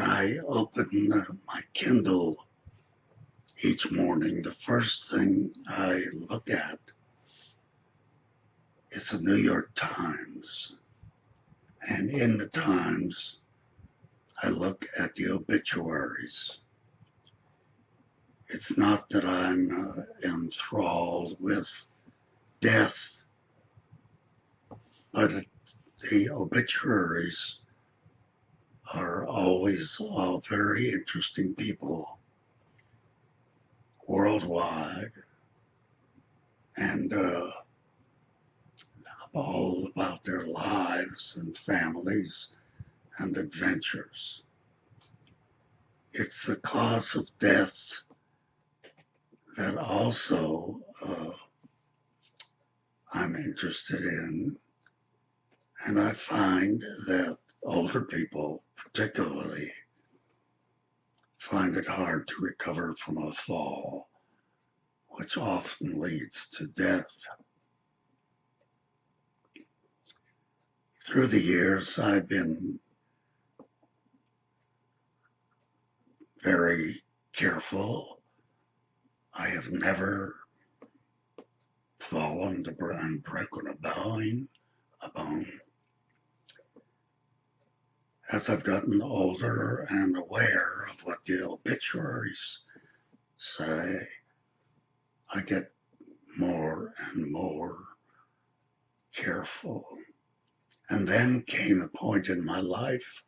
When I open my Kindle each morning, the first thing I look at is the New York Times. And in the Times, I look at the obituaries. It's not that I'm enthralled with death, but the obituaries are always all very interesting people worldwide, and all about their lives and families and adventures. It's the cause of death that also I'm interested in, and I find that older people, particularly, find it hard to recover from a fall, which often leads to death. Through the years, I've been very careful. I have never fallen and broken a bone. As I've gotten older and aware of what the obituaries say, I get more and more careful. And then came a point in my life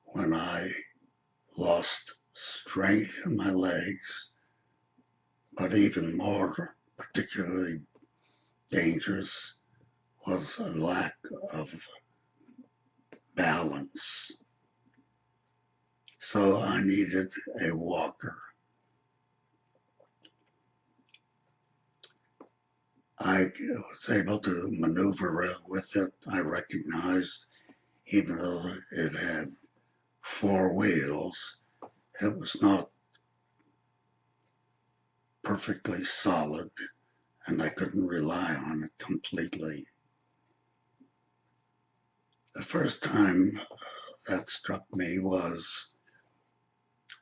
when I lost strength in my legs, but even more particularly dangerous was a lack of balance. So I needed a walker. I was able to maneuver with it. I recognized, even though it had four wheels, it was not perfectly solid, and I couldn't rely on it completely. The first time that struck me was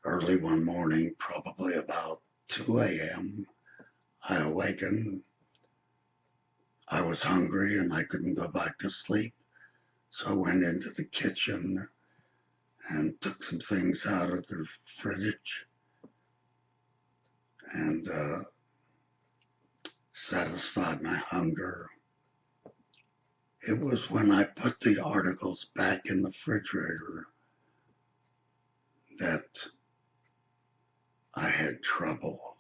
early one morning, probably about 2 a.m. I awakened. I was hungry and I couldn't go back to sleep. So I went into the kitchen and took some things out of the fridge and satisfied my hunger. It was when I put the articles back in the refrigerator that I had trouble.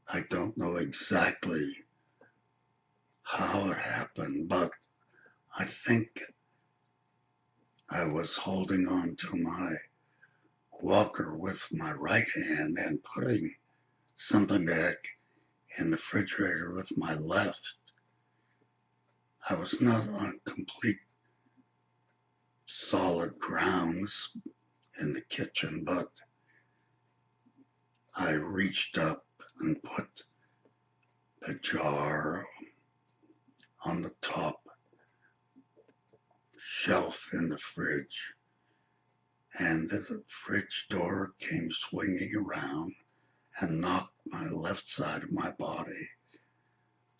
I don't know exactly how it happened, but I think I was holding on to my walker with my right hand and putting something back in the refrigerator with my left. I was not on complete solid grounds in the kitchen, but I reached up and put the jar on the top shelf in the fridge, and the fridge door came swinging around and knocked my left side of my body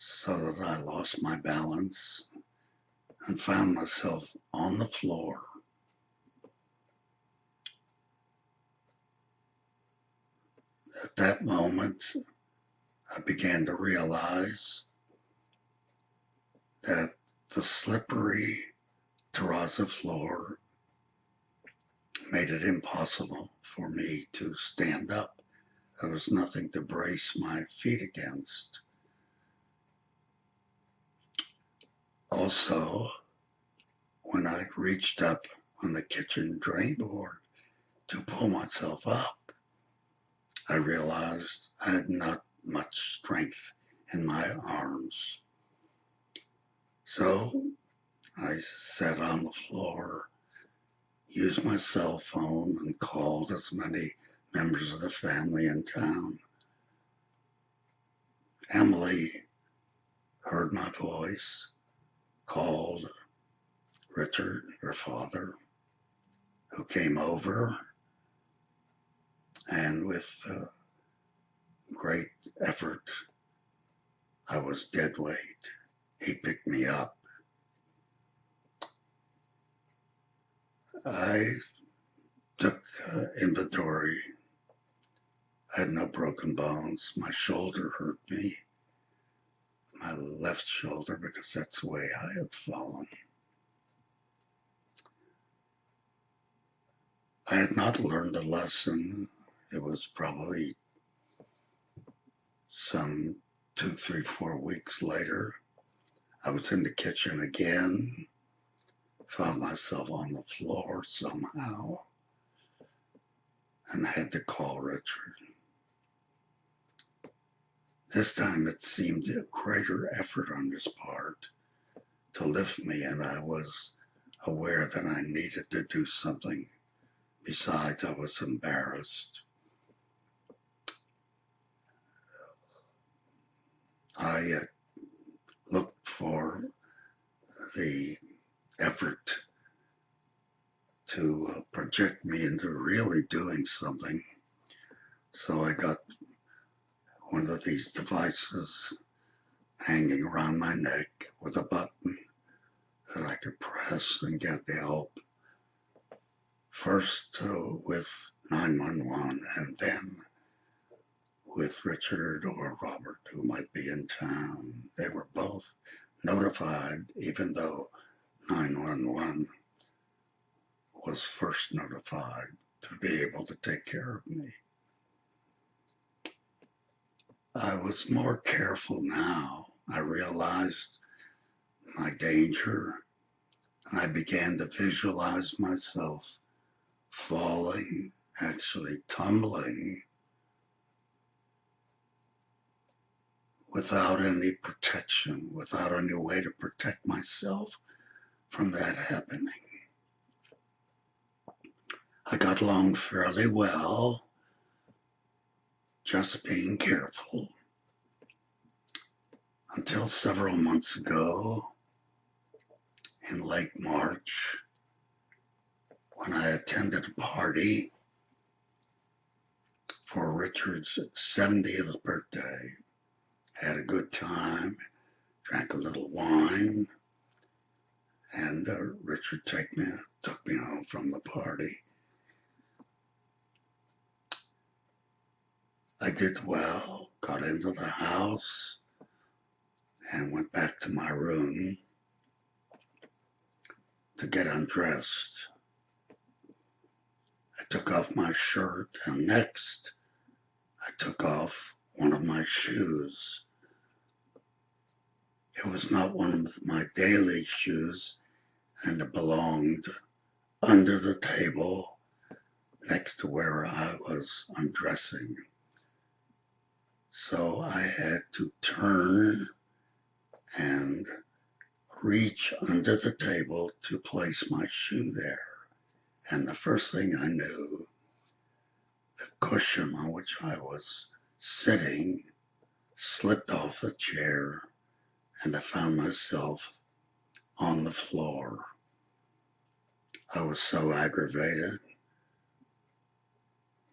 so that I lost my balance and found myself on the floor. At that moment, I began to realize that the slippery terrazzo floor made it impossible for me to stand up. There was nothing to brace my feet against. Also, when I reached up on the kitchen drain board to pull myself up, I realized I had not much strength in my arms. So I sat on the floor, used my cell phone, and called as many members of the family in town. Emily heard my voice, called Richard, her father, who came over, and with great effort, I was dead weight. He picked me up. I took inventory. I had no broken bones. My shoulder hurt me, my left shoulder, because that's the way I had fallen. I had not learned a lesson. It was probably some 2, 3, 4 weeks later. I was in the kitchen again, found myself on the floor somehow, and had to call Richard. This time it seemed a greater effort on his part to lift me, and I was aware that I needed to do something. Besides, I was embarrassed. I looked for the effort to project me into really doing something. So I got one of these devices hanging around my neck with a button that I could press and get help. First with 911 and then with Richard or Robert, who might be in town. They were both notified, even though 911 was first notified, to be able to take care of me. I was more careful now. I realized my danger, and I began to visualize myself falling, actually tumbling, without any protection, without any way to protect myself from that happening. I got along fairly well, just being careful, until several months ago, in late March, when I attended a party for Richard's 70th birthday. Had a good time, drank a little wine, and Richard took me home from the party. I did well, got into the house, and went back to my room to get undressed. I took off my shirt, and next I took off one of my shoes. It was not one of my daily shoes, and it belonged under the table next to where I was undressing. So I had to turn and reach under the table to place my shoe there. And the first thing I knew, the cushion on which I was sitting slipped off the chair, and I found myself on the floor. I was so aggravated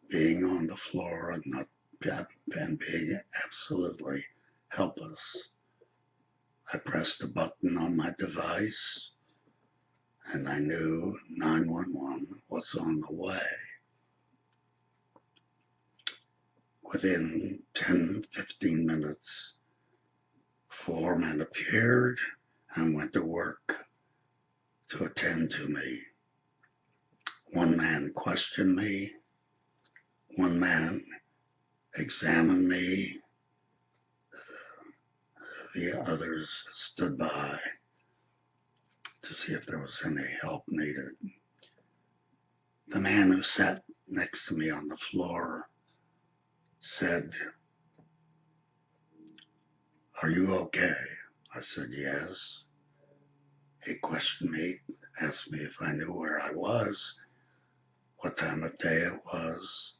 being on the floor and being absolutely helpless. I pressed a button on my device, and I knew 911 was on the way. Within 10, 15 minutes, 4 men appeared and went to work to attend to me. One man questioned me. One man examined me. The others stood by to see if there was any help needed. The man who sat next to me on the floor said, "Are you okay?" I said, "Yes." He questioned me, asked me if I knew where I was, what time of day it was.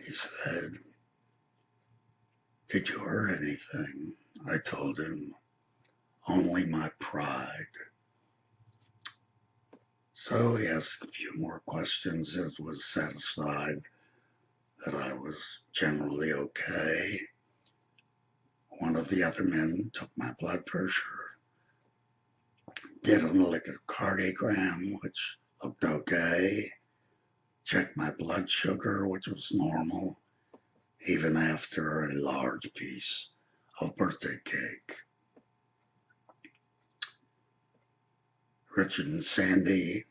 He said, "Did you hurt anything?" I told him, "Only my pride." So So he asked a few more questions and was satisfied that I was generally okay. One of the other men took my blood pressure, did an electrocardiogram, which looked okay, checked my blood sugar, which was normal, even after a large piece of birthday cake. Richard and Sandy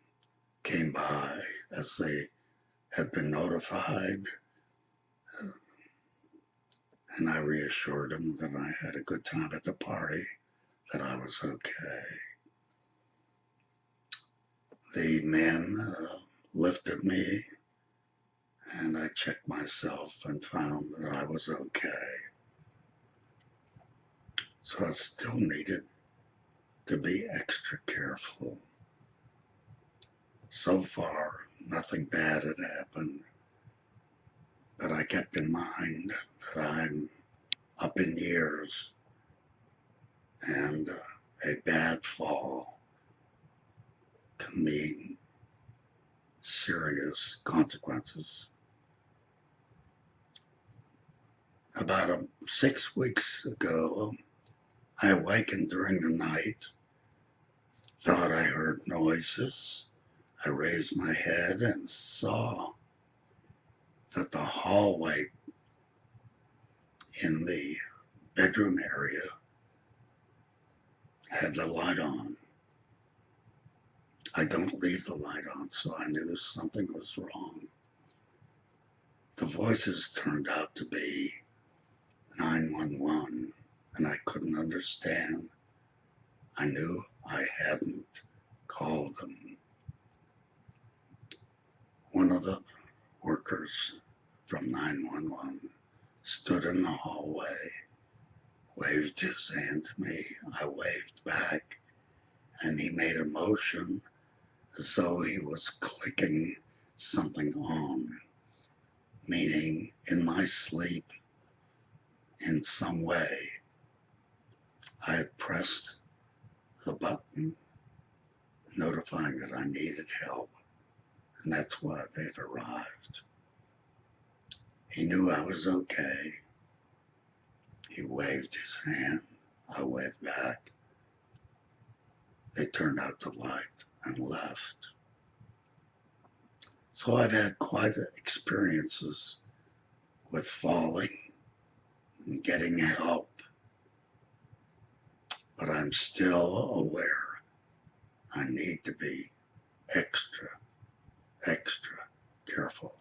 came by as they had been notified, and I reassured them that I had a good time at the party, that I was okay. The men lifted me, and I checked myself and found that I was okay. So I still needed to be extra careful. So far, nothing bad had happened, but I kept in mind that I'm up in years, and a bad fall can mean serious consequences. About 6 weeks ago, I awakened during the night, thought I heard noises. I raised my head and saw that the hallway in the bedroom area had the light on. I don't leave the light on, so I knew something was wrong. The voices turned out to be 911, and I couldn't understand. I knew I hadn't called them. One of the workers from 911 stood in the hallway, waved his hand to me. I waved back, and he made a motion as though he was clicking something on, meaning in my sleep, in some way, I had pressed the button notifying that I needed help, and that's why they'd arrived. He knew I was okay. He waved his hand. I waved back. They turned out the light and left. So I've had quite experiences with falling and getting help, but I'm still aware I need to be extra careful.